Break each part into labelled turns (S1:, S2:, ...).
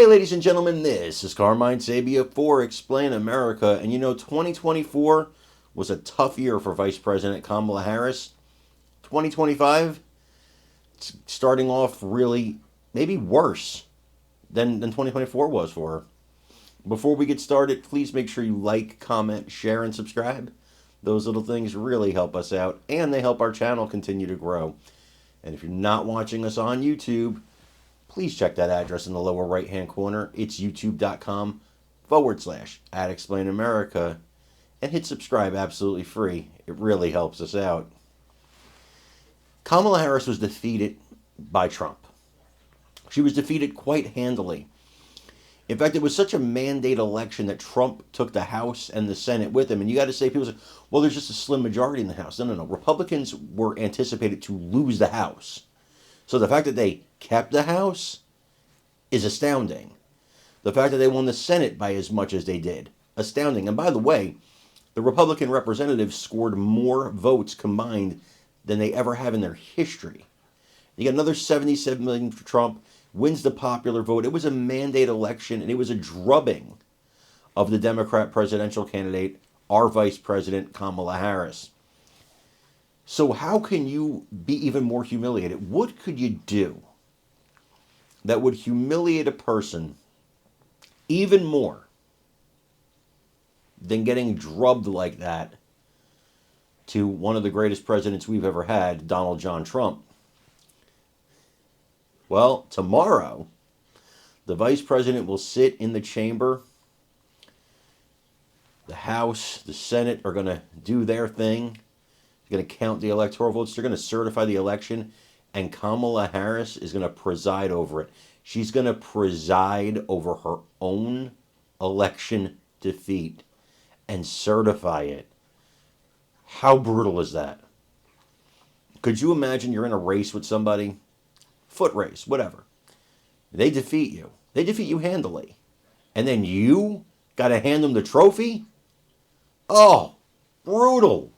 S1: Hey, ladies and gentlemen, this is Carmine Sabia for Explain America. And 2024 was a tough year for Vice President Kamala Harris. 2025, it's starting off really maybe worse than 2024 was for her. Before we get started, please make sure you like, comment, share, and subscribe. Those little things really help us out, and they help our channel continue to grow. And if you're not watching us on YouTube, please check that address in the lower right-hand corner. It's youtube.com/@ExplainAmerica. And hit subscribe absolutely free. It really helps us out. Kamala Harris was defeated by Trump. She was defeated quite handily. In fact, it was such a mandate election that Trump took the House and the Senate with him. And you got to say, people say, well, there's just a slim majority in the House. No. Republicans were anticipated to lose the House. So the fact that they kept the House is astounding. The fact that they won the Senate by as much as they did, astounding. And by the way, the Republican representatives scored more votes combined than they ever have in their history. You got another 77 million for Trump, wins the popular vote. It was a mandate election, and it was a drubbing of the Democrat presidential candidate, our Vice President, Kamala Harris. So how can you be even more humiliated? What could you do that would humiliate a person even more than getting drubbed like that to one of the greatest presidents we've ever had, Donald John Trump? Well, tomorrow, the vice president will sit in the chamber. The House, the Senate are going to do their thing. They're going to count the electoral votes. They're going to certify the election. And Kamala Harris is going to preside over it. She's going to preside over her own election defeat and certify it. How brutal is that? Could you imagine you're in a race with somebody? Foot race, whatever. They defeat you. They defeat you handily. And then you got to hand them the trophy? Oh, brutal.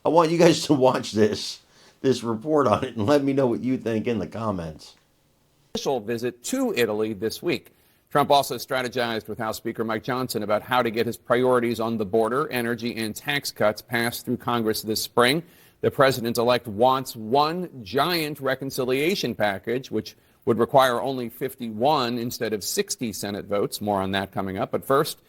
S1: I want you guys to watch this report on it and let me know what you think in the comments.
S2: Official visit to Italy this week. Trump also strategized with House Speaker Mike Johnson about how to get his priorities on the border, energy, and tax cuts passed through Congress this spring. The president-elect wants one giant reconciliation package, which would require only 51 instead of 60 Senate votes. More on that coming up. But first,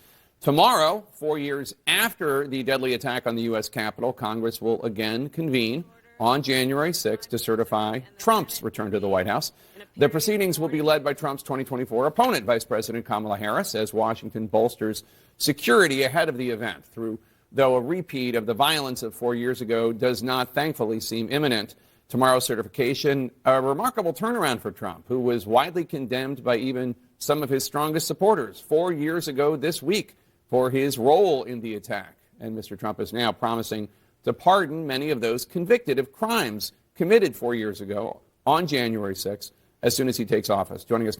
S2: tomorrow, 4 years after the deadly attack on the U.S. Capitol, Congress will again convene on January 6th to certify Trump's return to the White House. The proceedings will be led by Trump's 2024 opponent, Vice President Kamala Harris, as Washington bolsters security ahead of the event, though a repeat of the violence of 4 years ago does not, thankfully, seem imminent. Tomorrow's certification, a remarkable turnaround for Trump, who was widely condemned by even some of his strongest supporters 4 years ago this week for his role in the attack. And Mr. Trump is now promising to pardon many of those convicted of crimes committed 4 years ago on January 6th as soon as he takes office. Joining us now.